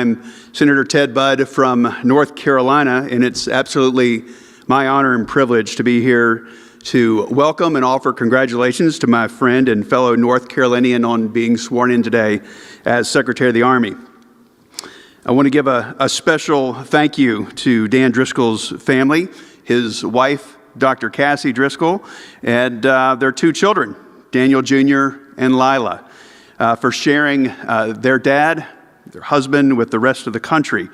I'm Senator Ted Budd from North Carolina, and it's absolutely my honor and privilege to be here to welcome and offer congratulations to my friend and fellow North Carolinian on being sworn in today as Secretary of the Army. I want to give a special thank you to Dan Driscoll's family, his wife, Dr. Cassie Driscoll, and their two children, Daniel Jr. and Lila, for sharing their dad, their husband, with the rest of the country.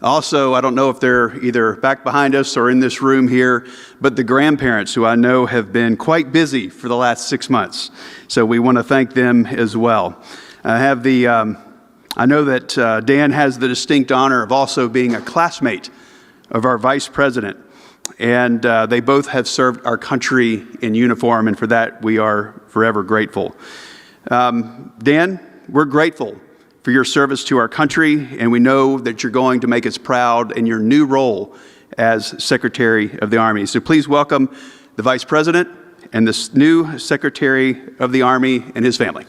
Also, I don't know if they're either back behind us or in this room here, but the grandparents, who I know have been quite busy for the last 6 months. So we want to thank them as well. I know that Dan has the distinct honor of also being a classmate of our Vice President, and they both have served our country in uniform, and for that we are forever grateful. Dan, we're grateful for your service to our country, and we know that you're going to make us proud in your new role as Secretary of the Army. So please welcome the Vice President and this new Secretary of the Army and his family.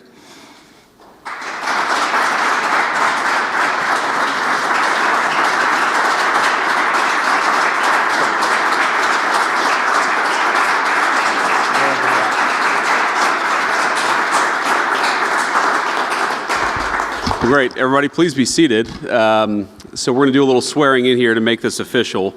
Great. Everybody, please be seated. So we're going to do a little swearing in here to make this official.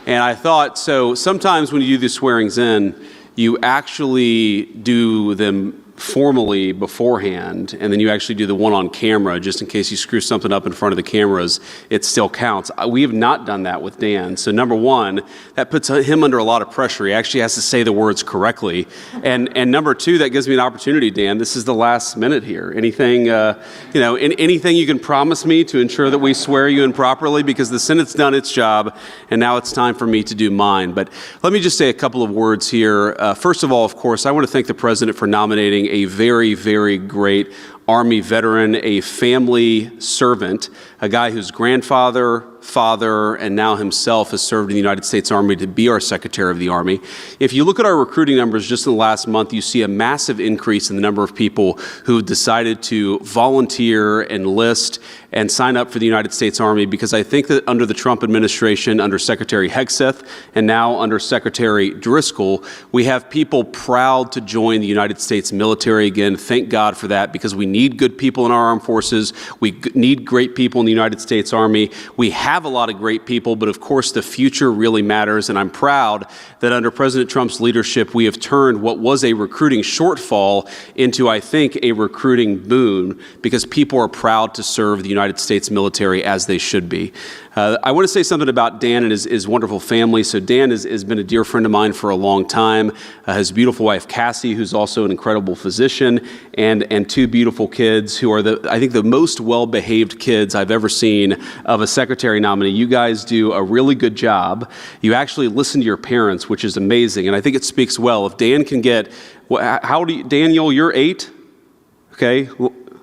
And I thought, so sometimes when you do the swearings in, you actually do them formally beforehand, and then you actually do the one on camera, just in case you screw something up in front of the cameras, it still counts. We have not done that with Dan. So number one, that puts him under a lot of pressure. He actually has to say the words correctly. And number two, that gives me an opportunity, Dan. This is the last minute here. Anything, anything you can promise me to ensure that we swear you in properly, because the Senate's done its job, and now it's time for me to do mine. But let me just say a couple of words here. First of all, of course, I want to thank the President for nominating a very, very great Army veteran, a family servant, a guy whose grandfather, father, and now himself has served in the United States Army to be our Secretary of the Army. If you look at our recruiting numbers just in the last month, you see a massive increase in the number of people who decided to volunteer, enlist, and sign up for the United States Army, because I think that under the Trump administration, under Secretary Hegseth, and now under Secretary Driscoll, we have people proud to join the United States military again. Thank God for that, because we need good people in our armed forces. We need great people in the United States Army. We have a lot of great people, but of course the future really matters, and I'm proud that under President Trump's leadership, we have turned what was a recruiting shortfall into, I think, a recruiting boon, because people are proud to serve the United States military as they should be. I want to say something about Dan and his wonderful family. So Dan has been a dear friend of mine for a long time. His beautiful wife, Cassie, who's also an incredible physician, and two beautiful kids who are, I think, the most well-behaved kids I've ever seen of a secretary nominee. You guys do a really good job. You actually listen to your parents, which is amazing, and I think it speaks well. If Dan can get, how old are you? Daniel, you're 8? Okay.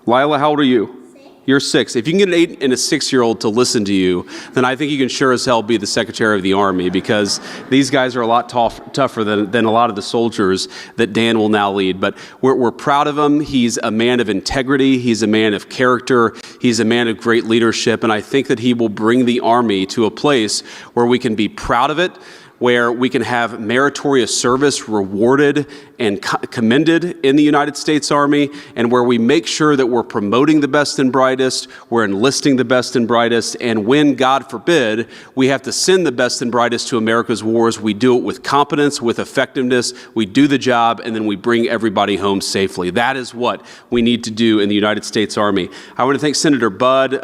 Lila, how old are you? You're 6. If you can get an 8 and a 6-year-old to listen to you, then I think you can sure as hell be the Secretary of the Army, because these guys are a lot tougher than a lot of the soldiers that Dan will now lead. But we're proud of him. He's a man of integrity. He's a man of character. He's a man of great leadership. And I think that he will bring the Army to a place where we can be proud of it, where we can have meritorious service rewarded and commended in the United States Army, and where we make sure that we're promoting the best and brightest, we're enlisting the best and brightest, and when, God forbid, we have to send the best and brightest to America's wars, we do it with competence, with effectiveness, we do the job, and then we bring everybody home safely. That is what we need to do in the United States Army. I want to thank Senator Budd, we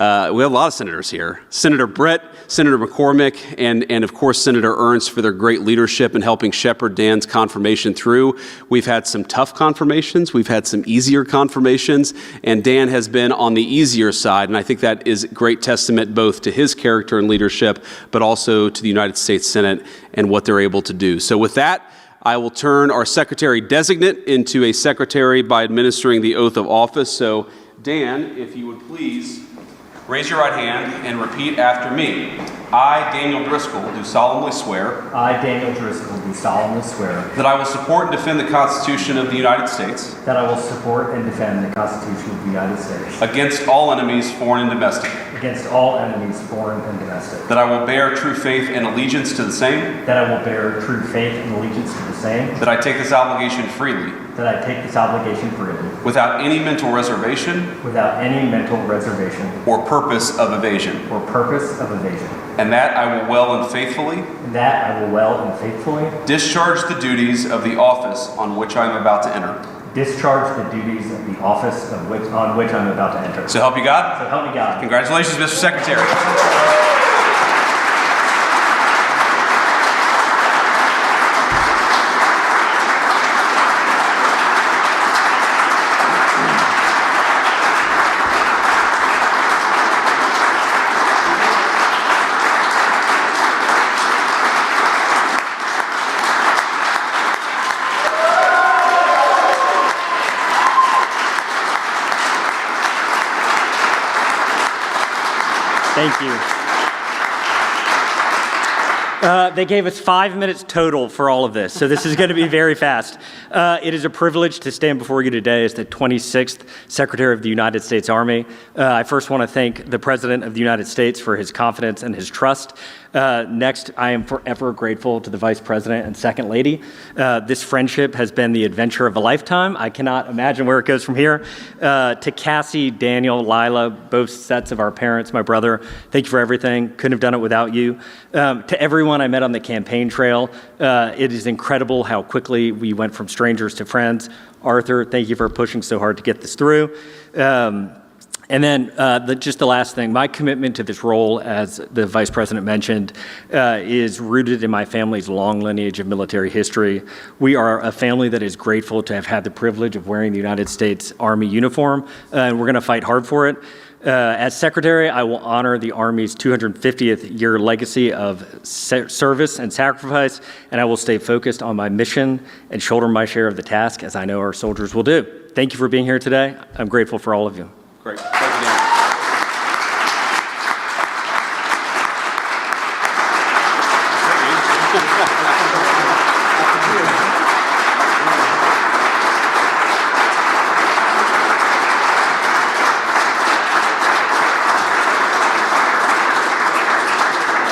have a lot of senators here, Senator Brett, Senator McCormick, and of course Senator Ernst for their great leadership in helping shepherd Dan's confirmation through. We've had some tough confirmations, we've had some easier confirmations, and Dan has been on the easier side, and I think that is great testament both to his character and leadership, but also to the United States Senate and what they're able to do. So with that, I will turn our secretary designate into a secretary by administering the oath of office. So Dan, if you would please Raise your right hand and repeat after me. I, Daniel Driscoll, do solemnly swear I, Daniel Driscoll, do solemnly swear that I will support and defend the Constitution of the United States that I will support and defend the Constitution of the United States against all enemies, foreign and domestic, against all enemies, foreign and domestic, that I will bear true faith and allegiance to the same, that I will bear true faith and allegiance to the same, that I take this obligation freely, that I take this obligation freely, without any mental reservation without any mental reservation or purpose of evasion, or purpose of evasion, and that I will well and faithfully and that I will well and faithfully discharge the duties of the office on which I am about to enter. discharge the duties of the office on which I'm about to enter. So help you God. So help me God. Congratulations, Mr. Secretary. Thank you. They gave us 5 minutes total for all of this, so this is going to be very fast. It is a privilege to stand before you today as the 26th Secretary of the United States Army. I first want to thank the President of the United States for his confidence and his trust. Next, I am forever grateful to the Vice President and Second Lady. This friendship has been the adventure of a lifetime. I cannot imagine where it goes from here. To Cassie, Daniel, Lila, both sets of our parents, my brother, thank you for everything. Couldn't have done it without you. To everyone I met on the campaign trail, it is incredible how quickly we went from strangers to friends. Arthur, thank you for pushing so hard to get this through. And then just the last thing, my commitment to this role, as the Vice President mentioned, is rooted in my family's long lineage of military history. We are a family that is grateful to have had the privilege of wearing the United States Army uniform, and we're going to fight hard for it. As Secretary, I will honor the Army's 250th year legacy of service and sacrifice, and I will stay focused on my mission and shoulder my share of the task, as I know our soldiers will do. Thank you for being here today. I'm grateful for all of you. Great.